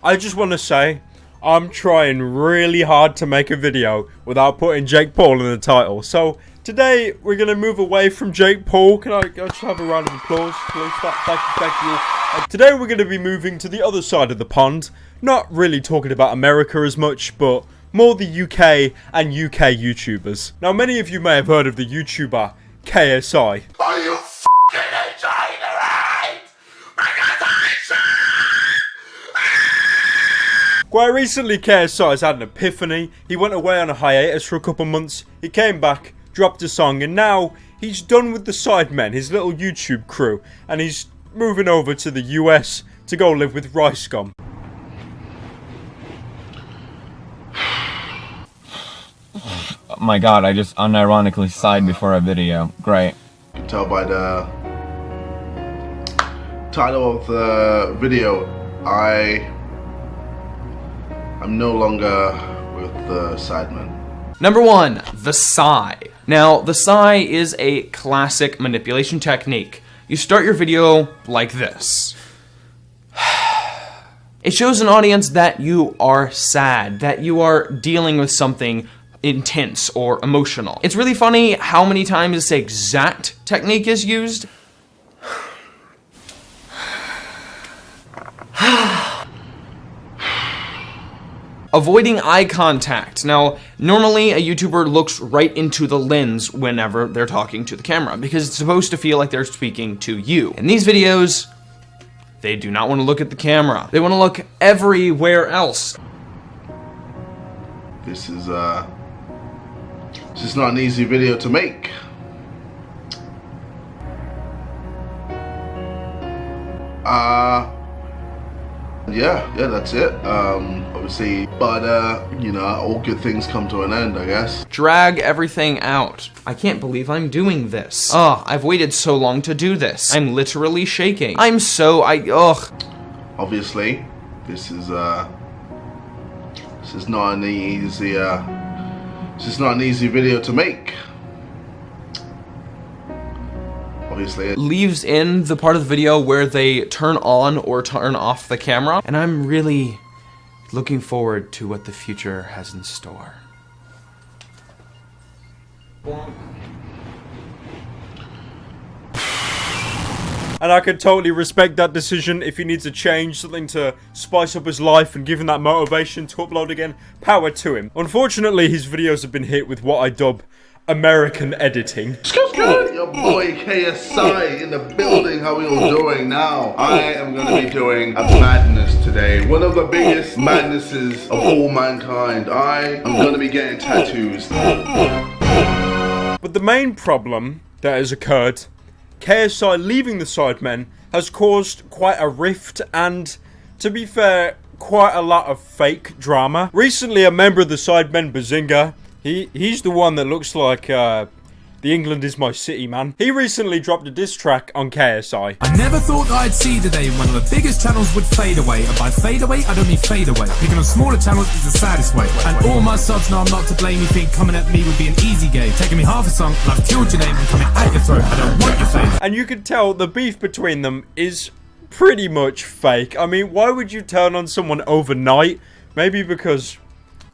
I just want to say, I'm trying really hard to make a video without putting Jake Paul in the title. So, today, we're going to move away from Jake Paul. Can I just have a round of applause, please? Thank you. Today, we're going to be moving to the other side of the pond. Not really talking about America as much, but more the UK and UK YouTubers. Now, many of you may have heard of the YouTuber KSI. Are you f***ing insane, alright? Quite recently, KSI has had an epiphany. He went away on a hiatus for a couple months. He came back, dropped a song, and now he's done with the Sidemen, his little YouTube crew, and he's moving over to the US to go live with Ricegum. Oh my god, I just unironically sighed before a video. Great. You can tell by the title of the video, I'm no longer with the Sidemen. Number 1, the sigh. Now, the sigh is a classic manipulation technique. You start your video like this. It shows an audience that you are sad, that you are dealing with something intense or emotional. It's really funny how many times this exact technique is used. Avoiding eye contact. Now, normally a YouTuber looks right into the lens whenever they're talking to the camera because it's supposed to feel like they're speaking to you. In these videos, they do not want to look at the camera. They want to look everywhere else. This is not an easy video to make. Yeah, that's it. Obviously, but you know, all good things come to an end, I guess. Drag everything out. I can't believe I'm doing this. Ugh, I've waited so long to do this. I'm literally shaking. Ugh. Obviously, this is not an easy video to make. Obviously, it leaves in the part of the video where they turn on or turn off the camera, and I'm really looking forward to what the future has in store. And I can totally respect that decision. If he needs to change something to spice up his life and give him that motivation to upload again, power to him. Unfortunately, his videos have been hit with what I dub American editing. Your boy KSI in the building. How we all doing now? I am going to be doing a madness today. One of the biggest madnesses of all mankind. I am going to be getting tattoos. But the main problem that has occurred, KSI leaving the Sidemen, has caused quite a rift and, to be fair, quite a lot of fake drama. Recently, a member of the Sidemen, Behzinga, he's the one that looks like the England is my city man. He recently dropped a diss track on KSI. I never thought that I'd see the day when one of the biggest channels would fade away. And by fade away, I don't mean fade away. Picking on smaller channels is the saddest way. And all my subs know I'm not to blame. You think coming at me would be an easy game. Taking me half a song, and I've killed your name and coming at your throat. I don't want your fame. And you can tell the beef between them is pretty much fake. I mean, why would you turn on someone overnight? Maybe because,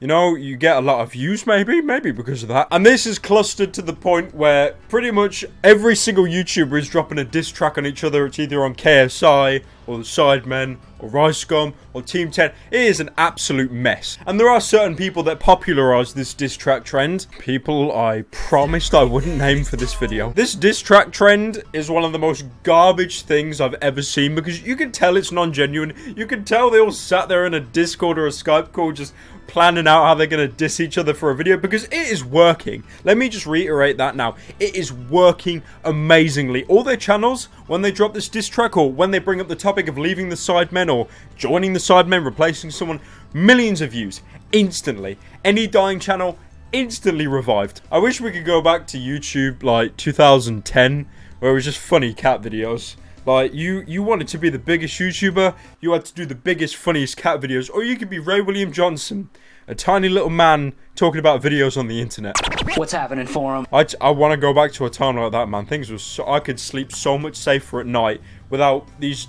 you know, you get a lot of views, maybe because of that. And this is clustered to the point where pretty much every single YouTuber is dropping a diss track on each other. It's either on KSI, or the Sidemen, or Ricegum, or Team 10. It is an absolute mess. And there are certain people that popularized this diss track trend. People I promised I wouldn't name for this video. This diss track trend is one of the most garbage things I've ever seen because you can tell it's non-genuine. You can tell they all sat there in a Discord or a Skype call just planning out how they're going to diss each other for a video because it is working. Let me just reiterate that now. It is working amazingly. All their channels, when they drop this diss track or when they bring up the topic of leaving the Sidemen or joining the Sidemen, replacing someone, millions of views instantly. Any dying channel instantly revived. I wish we could go back to YouTube like 2010 where it was just funny cat videos. Like, you wanted to be the biggest YouTuber, you had to do the biggest, funniest cat videos, or you could be Ray William Johnson, a tiny little man talking about videos on the internet. What's happening for him? I want to go back to a time like that, man. Things were so, I could sleep so much safer at night without these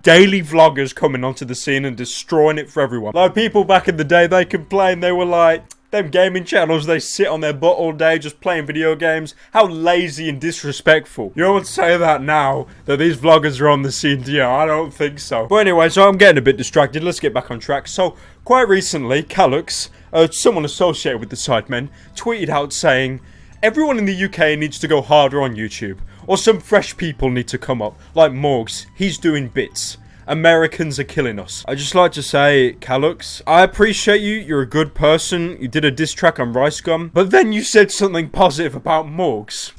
daily vloggers coming onto the scene and destroying it for everyone. Like, people back in the day, they complained, they were like, them gaming channels, they sit on their butt all day just playing video games. How lazy and disrespectful. You don't say that now that these vloggers are on the scene. Yeah, I don't think so. But anyway, so I'm getting a bit distracted. Let's get back on track. So, quite recently, Calux, someone associated with the Sidemen, tweeted out saying, everyone in the UK needs to go harder on YouTube. Or some fresh people need to come up. Like Morgz, he's doing bits. Americans are killing us. I just like to say, Calux, I appreciate you. You're a good person. You did a diss track on Ricegum. But then you said something positive about Morgz.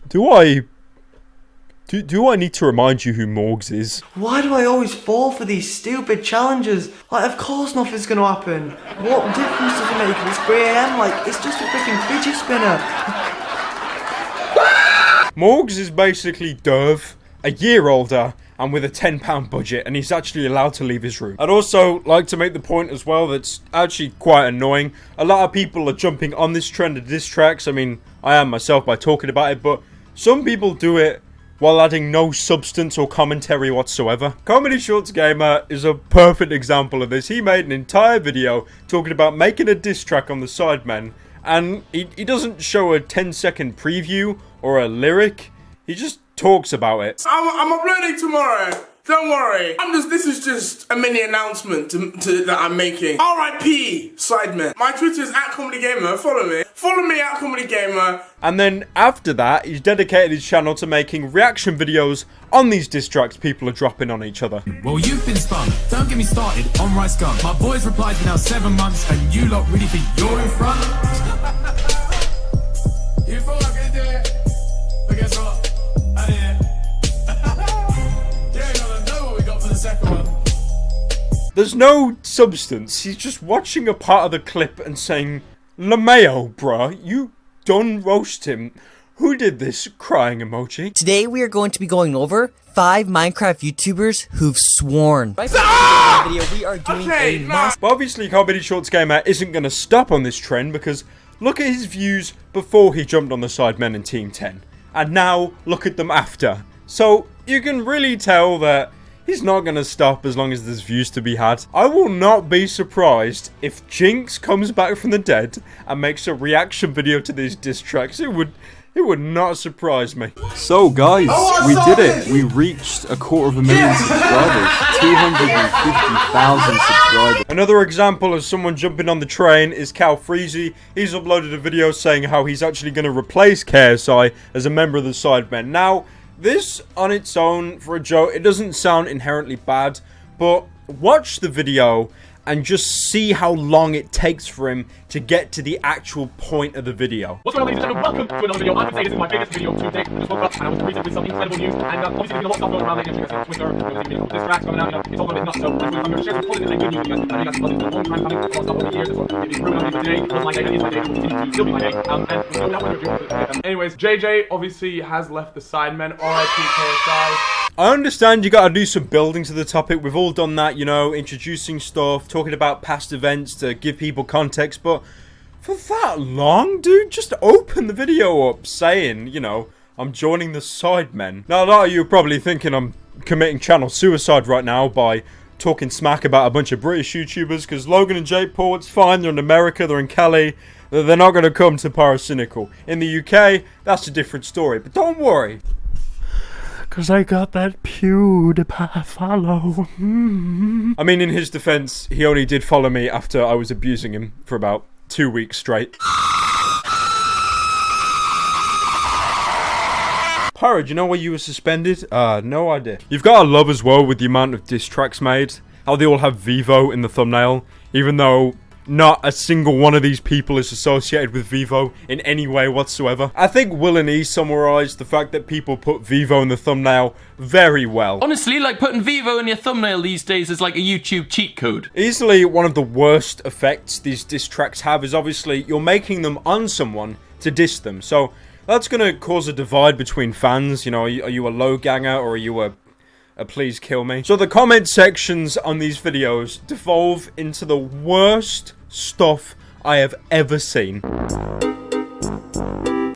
Do I need to remind you who Morgz is? Why do I always fall for these stupid challenges? Like, of course nothing's gonna happen. What difference does it make if it's 3 AM? Like, it's just a freaking fidget spinner. Morgz is basically Derv, a year older, and with a £10 budget, and he's actually allowed to leave his room. I'd also like to make the point as well that's actually quite annoying. A lot of people are jumping on this trend of Disstracks. I mean, I am myself by talking about it, but some people do it while adding no substance or commentary whatsoever. Comedy Shorts Gamer is a perfect example of this. He made an entire video talking about making a diss track on the Sidemen, and he doesn't show a 10-second preview or a lyric. He just talks about it. I'm uploading tomorrow. Don't worry. This is just a mini announcement that I'm making. R.I.P. Sidemen. My Twitter is @ComedyGamer. Follow me. Follow me @ComedyGamer. And then after that, he's dedicated his channel to making reaction videos on these diss tracks people are dropping on each other. Well, you've been spun. Don't get me started on Ricegum. My boys replied now 7 months, and you lot really think you're in front? You thought I could do it? But guess what? I did. You ain't gonna know what we got for the second one. There's no substance. He's just watching a part of the clip and saying, LaMayo, bruh, you done roast him. Who did this? Crying emoji. Today we are going to be going over 5 Minecraft YouTubers who've sworn. Right Ah! video, we are doing Okay, a nah. But obviously, Comedy Shorts Gamer isn't going to stop on this trend because look at his views before he jumped on the Sidemen in Team 10. And now, look at them after. So, you can really tell that he's not going to stop as long as there's views to be had. I will not be surprised if Jinx comes back from the dead and makes a reaction video to these diss tracks. It would not surprise me. So guys, Oh, we did it. We reached 250,000 subscribers. 250,000 subscribers. Another example of someone jumping on the train is Cal Freezy. He's uploaded a video saying how he's actually going to replace KSI as a member of the Sidemen. Now, this on its own, for a joke, it doesn't sound inherently bad, but watch the video and just see how long it takes for him to get to the actual point of the video. What's going on, ladies and gentlemen? Welcome to another video. I would say this is my biggest video to date. Just woke up and I was greeted with some incredible news. And obviously there's a lot of stuff going around lately. As you guys see on Twitter, there's been Disstracks coming out. It's all a bit nuts. So I'm going to share some positive and good news with you guys. And you guys love it. It's a long time coming. It's a long years. It's proven on today. It was my day. It is my day. It will continue to still be my day. And without further ado, Anyways, JJ obviously has left the Sidemen. R.I.P. KSI. I understand you gotta do some building to the topic. We've all done that, you know, introducing stuff, talking about past events to give people context, but for that long, dude, just open the video up saying, you know, I'm joining the Sidemen. Now, a lot of you are probably thinking I'm committing channel suicide right now by talking smack about a bunch of British YouTubers, because Logan and Jake Paul, it's fine, they're in America, they're in Cali, they're not gonna come to Pyrocynical. In the UK, that's a different story, but don't worry. Cause I got that PewDiePie follow. I mean, in his defense, he only did follow me after I was abusing him for about 2 weeks straight. Pyro, do you know why you were suspended? No idea. You've got to love as well with the amount of diss tracks made. How they all have Vivo in the thumbnail, even though not a single one of these people is associated with Vivo in any way whatsoever. I think Will and E summarised the fact that people put Vivo in the thumbnail very well. Honestly, like putting Vivo in your thumbnail these days is like a YouTube cheat code. Easily one of the worst effects these diss tracks have is obviously you're making them on someone to diss them. So that's going to cause a divide between fans. You know, are you a low ganger or are you a please kill me? So the comment sections on these videos devolve into the worst stuff I have ever seen.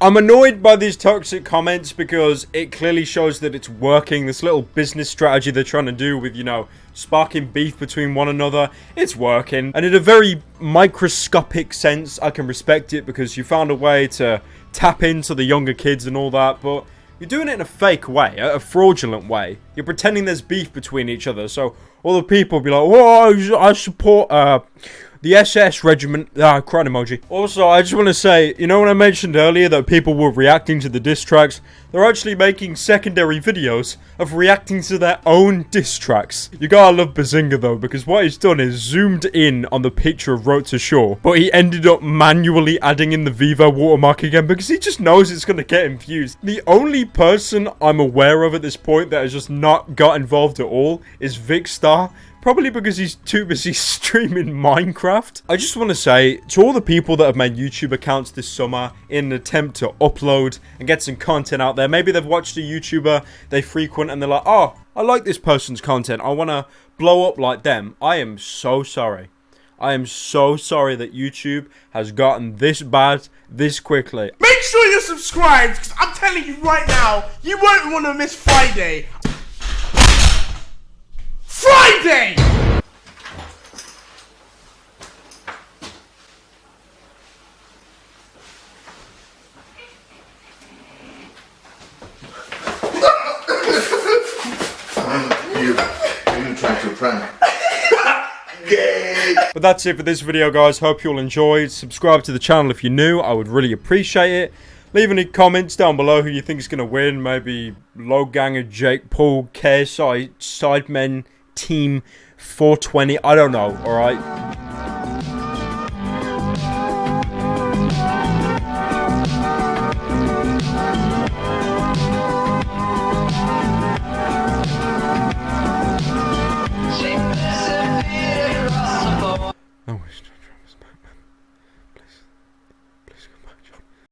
I'm annoyed by these toxic comments because it clearly shows that it's working. This little business strategy they're trying to do with, you know, sparking beef between one another, it's working. And in a very microscopic sense, I can respect it because you found a way to tap into the younger kids and all that, but you're doing it in a fake way, a fraudulent way. You're pretending there's beef between each other, so all the people will be like, oh, I support, the SS regiment, crying emoji. Also, I just want to say, you know when I mentioned earlier that people were reacting to the diss tracks? They're actually making secondary videos of reacting to their own diss tracks. You gotta love Behzinga though, because what he's done is zoomed in on the picture of Road to Shore, but he ended up manually adding in the Vivo watermark again because he just knows it's gonna get him views. The only person I'm aware of at this point that has just not got involved at all is Vicstar. Probably because he's too busy streaming Minecraft. I just want to say, to all the people that have made YouTube accounts this summer in an attempt to upload and get some content out there. Maybe they've watched a YouTuber they frequent and they're like, oh, I like this person's content. I want to blow up like them. I am so sorry. I am so sorry that YouTube has gotten this bad this quickly. Make sure you're subscribed, because I'm telling you right now, you won't want to miss Friday. Friday! You tried to prank. But that's it for this video, guys. Hope you all enjoyed. Subscribe to the channel if you're new. I would really appreciate it. Leave any comments down below who you think is going to win. Maybe Lowganger, Jake Paul, KSI, Sidemen, Team 420. I don't know, alright?